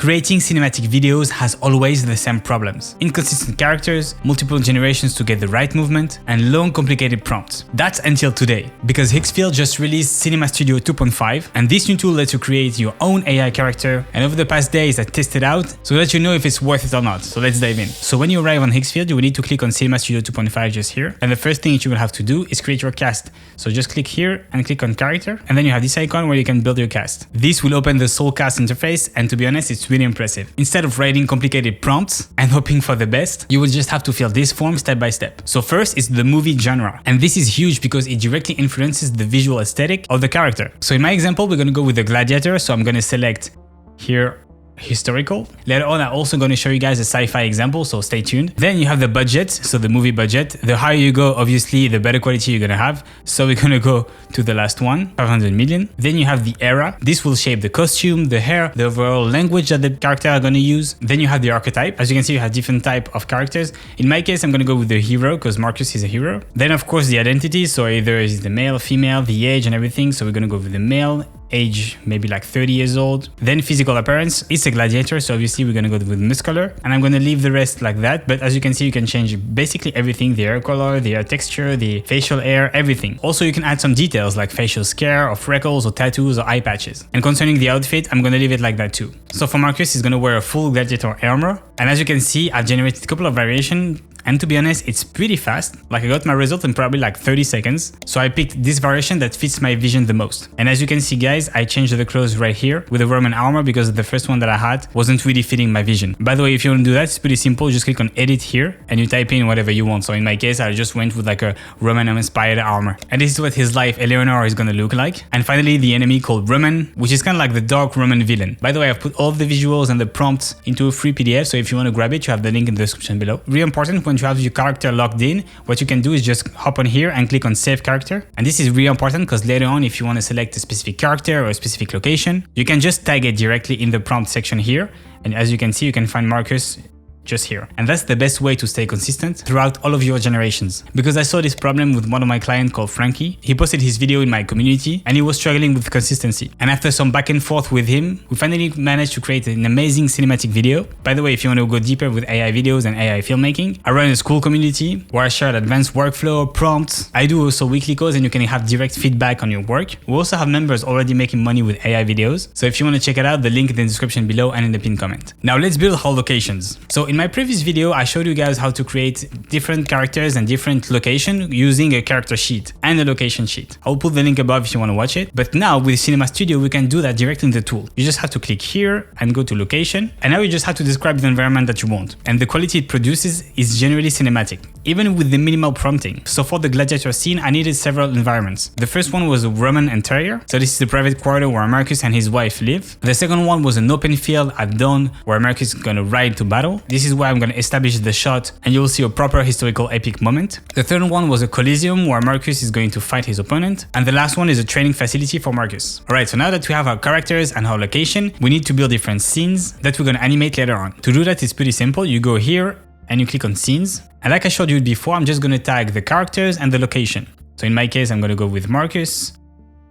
Creating cinematic videos has always the same problems. Inconsistent characters, multiple generations to get the right movement, and long complicated prompts. That's until today, because Higgsfield just released Cinema Studio 2.5, and this new tool lets you create your own AI character, and over the past days I tested out so that you know if it's worth it or not. So let's dive in. So when you arrive on Higgsfield, you will need to click on Cinema Studio 2.5 just here, and the first thing that you will have to do is create your cast. So just click here and click on character, and then you have this icon where you can build your cast. This will open the Soul Cast interface, and to be honest, it's really impressive. Instead of writing complicated prompts and hoping for the best, you will just have to fill this form step by step. So first is the movie genre, and this is huge because it directly influences the visual aesthetic of the character. So in my example, we're going to go with the gladiator, so I'm going to select here historical. Later on, I'm also going to show you guys a sci-fi example, so stay tuned. Then you have the budget, so the movie budget. The higher you go, obviously, the better quality you're going to have. So we're going to go to the last one, 500 million. Then you have the era. This will shape the costume, the hair, the overall language that the character are going to use. Then you have the archetype. As you can see, you have different type of characters. In my case, I'm going to go with the hero because Marcus is a hero. Then of course the identity, so either is the male, female, the age and everything. So we're going to go with the male. Age maybe like 30 years old. Then physical appearance, it's a gladiator, so obviously we're gonna go with muscular, and I'm gonna leave the rest like that. But as you can see, you can change basically everything: the hair color, the hair texture, the facial hair, everything. Also, you can add some details like facial scare or freckles or tattoos or eye patches. And concerning the outfit, I'm gonna leave it like that too. So for Marcus, he's gonna wear a full gladiator armor, and as you can see, I've generated a couple of variations. And to be honest, it's pretty fast. Like I got my result in probably like 30 seconds. So I picked this variation that fits my vision the most. And as you can see guys, I changed the clothes right here with the Roman armor because the first one that I had wasn't really fitting my vision. By the way, if you want to do that, it's pretty simple. Just click on edit here and you type in whatever you want. So in my case, I just went with like a Roman inspired armor. And this is what his life, Eleanor, is going to look like. And finally, the enemy called Roman, which is kind of like the dark Roman villain. By the way, I've put all of the visuals and the prompts into a free PDF. So if you want to grab it, you have the link in the description below. Really important, when you have your character locked in, what you can do is just hop on here and click on save character. And this is really important because later on, if you want to select a specific character or a specific location, you can just tag it directly in the prompt section here. And as you can see, you can find Marcus just here. And that's the best way to stay consistent throughout all of your generations. Because I saw this problem with one of my clients called Frankie. He posted his video in my community and he was struggling with consistency. And after some back and forth with him, we finally managed to create an amazing cinematic video. By the way, if you want to go deeper with AI videos and AI filmmaking, I run a school community where I share advanced workflow, prompts. I do also weekly calls and you can have direct feedback on your work. We also have members already making money with AI videos. So if you want to check it out, the link in the description below and in the pinned comment. Now let's build whole locations. So in my previous video, I showed you guys how to create different characters and different locations using a character sheet and a location sheet. I'll put the link above if you want to watch it. But now with Cinema Studio, we can do that directly in the tool. You just have to click here and go to location. And now you just have to describe the environment that you want. And the quality it produces is generally cinematic, even with the minimal prompting. So for the gladiator scene, I needed several environments. The first one was a Roman interior. So this is the private quarter where Marcus and his wife live. The second one was an open field at dawn where Marcus is going to ride to battle. This is where I'm going to establish the shot and you will see a proper historical epic moment. The third one was a Coliseum where Marcus is going to fight his opponent. And the last one is a training facility for Marcus. Alright, so now that we have our characters and our location, we need to build different scenes that we're going to animate later on. To do that, it's pretty simple. You go here and you click on scenes. And like I showed you before, I'm just going to tag the characters and the location. So in my case, I'm going to go with Marcus.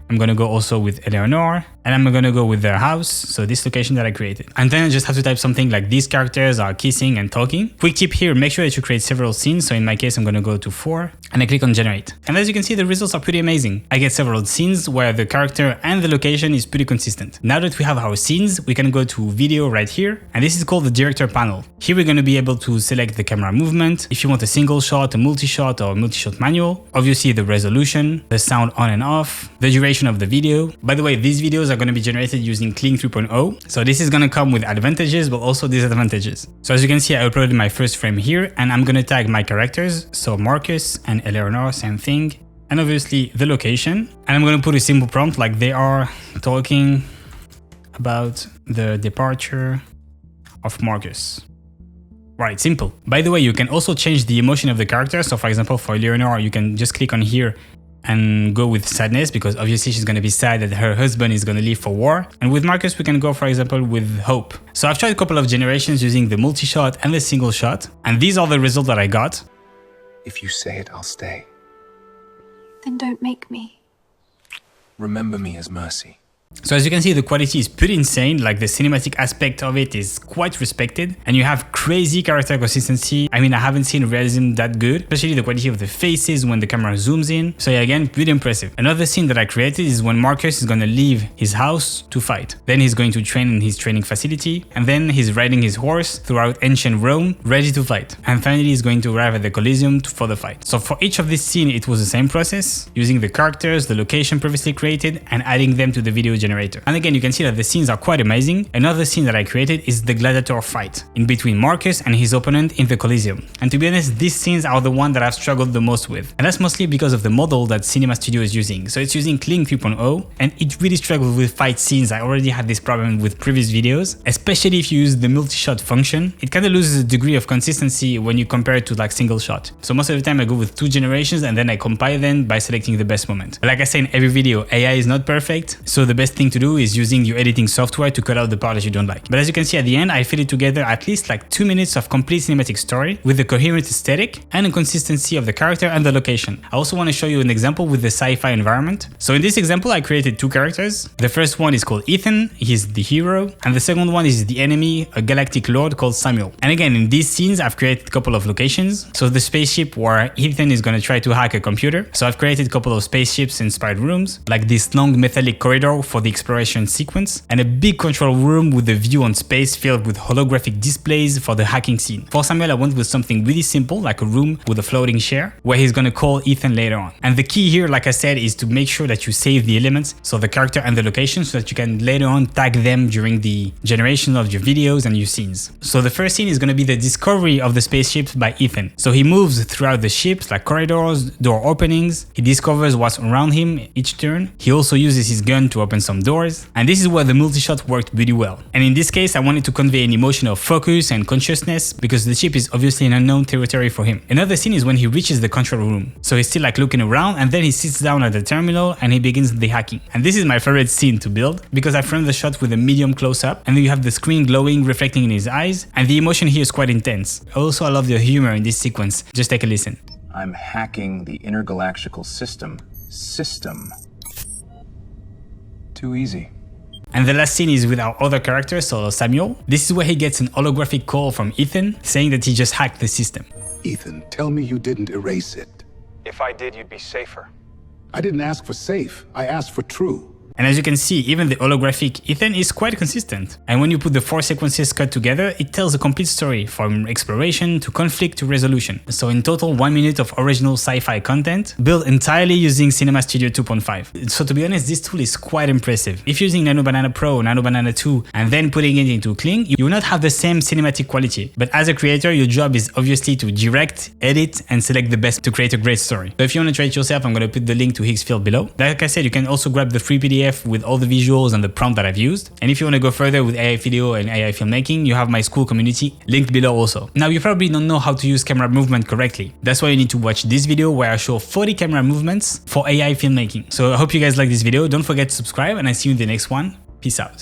I'm going to go also with Eleanor, and I'm going to go with their house, so this location that I created. And then I just have to type something like these characters are kissing and talking. Quick tip here, make sure that you create several scenes. So in my case, I'm going to go to 4 and I click on generate. And as you can see, the results are pretty amazing. I get several scenes where the character and the location is pretty consistent. Now that we have our scenes, we can go to video right here. And this is called the director panel. Here we're going to be able to select the camera movement. If you want a single shot, a multi-shot or a multi-shot manual, obviously the resolution, the sound on and off, the duration of the video. By the way, these videos are going to be generated using Kling 3.0. So this is going to come with advantages, but also disadvantages. So as you can see, I uploaded my first frame here and I'm going to tag my characters. So Marcus and Eleanor, same thing. And obviously the location. And I'm going to put a simple prompt like they are talking about the departure of Marcus. Right, simple. By the way, you can also change the emotion of the character. So for example, for Eleanor, you can just click on here and go with sadness because obviously she's going to be sad that her husband is going to leave for war. And with Marcus, we can go, for example, with hope. So I've tried a couple of generations using the multi-shot and the single shot. And these are the results that I got. If you say it, I'll stay. Then don't make me. Remember me as mercy. So as you can see, the quality is pretty insane, like the cinematic aspect of it is quite respected, and you have crazy character consistency. I mean, I haven't seen realism that good, especially the quality of the faces when the camera zooms in. So yeah, again, pretty impressive. Another scene that I created is when Marcus is gonna leave his house to fight. Then he's going to train in his training facility, and then he's riding his horse throughout ancient Rome, ready to fight. And finally, he's going to arrive at the Colosseum for the fight. So for each of this scene, it was the same process, using the characters, the location previously created, and adding them to the video generator. And again, you can see that the scenes are quite amazing. Another scene that I created is the gladiator fight in between Marcus and his opponent in the Colosseum. And to be honest, these scenes are the one that I've struggled the most with. And that's mostly because of the model that Cinema Studio is using. So it's using Kling 3.0, and it really struggles with fight scenes. I already had this problem with previous videos, especially if you use the multi-shot function. It kind of loses a degree of consistency when you compare it to like single shot. So most of the time I go with 2 generations and then I compile them by selecting the best moment. But like I say in every video, AI is not perfect, so the best thing to do is using your editing software to cut out the part that you don't like. But as you can see at the end, I fit it together at least like 2 minutes of complete cinematic story with a coherent aesthetic and a consistency of the character and the location. I also want to show you an example with the sci-fi environment. So in this example, I created 2 characters. The first one is called Ethan, he's the hero, and the second one is the enemy, a galactic lord called Samuel. And again, in these scenes, I've created a couple of locations. So the spaceship where Ethan is going to try to hack a computer. So I've created a couple of spaceships inspired rooms, like this long metallic corridor for the exploration sequence, and a big control room with a view on space filled with holographic displays for the hacking scene. For Samuel, I went with something really simple, like a room with a floating chair, where he's gonna call Ethan later on. And the key here, like I said, is to make sure that you save the elements, so the character and the location, so that you can later on tag them during the generation of your videos and your scenes. So the first scene is gonna be the discovery of the spaceships by Ethan. So he moves throughout the ships, like corridors, door openings. He discovers what's around him each turn. He also uses his gun to open some doors. And this is where the multi-shot worked really well. And in this case, I wanted to convey an emotion of focus and consciousness because the ship is obviously an unknown territory for him. Another scene is when he reaches the control room. So he's still like looking around, and then he sits down at the terminal and he begins the hacking. And this is my favorite scene to build because I framed the shot with a medium close-up, and then you have the screen glowing, reflecting in his eyes, and the emotion here is quite intense. Also, I love the humor in this sequence. Just take a listen. I'm hacking the intergalactical system. Too easy. And the last scene is with our other character, so Samuel. This is where he gets an holographic call from Ethan saying that he just hacked the system. Ethan, tell me you didn't erase it. If I did, you'd be safer. I didn't ask for safe. I asked for true. And as you can see, even the holographic Ethan is quite consistent. And when you put the 4 sequences cut together, it tells a complete story from exploration to conflict to resolution. So in total, 1 minute of original sci-fi content built entirely using Cinema Studio 2.5. So to be honest, this tool is quite impressive. If using Nano Banana Pro, Nano Banana 2, and then putting it into Kling, you will not have the same cinematic quality. But as a creator, your job is obviously to direct, edit, and select the best to create a great story. So if you want to try it yourself, I'm going to put the link to Higgsfield below. Like I said, you can also grab the free PDF with all the visuals and the prompt that I've used. And if you want to go further with AI video and AI filmmaking, you have my school community linked below also. Now, you probably don't know how to use camera movement correctly. That's why you need to watch this video where I show 40 camera movements for AI filmmaking. So I hope you guys like this video. Don't forget to subscribe, and I see you in the next one. Peace out.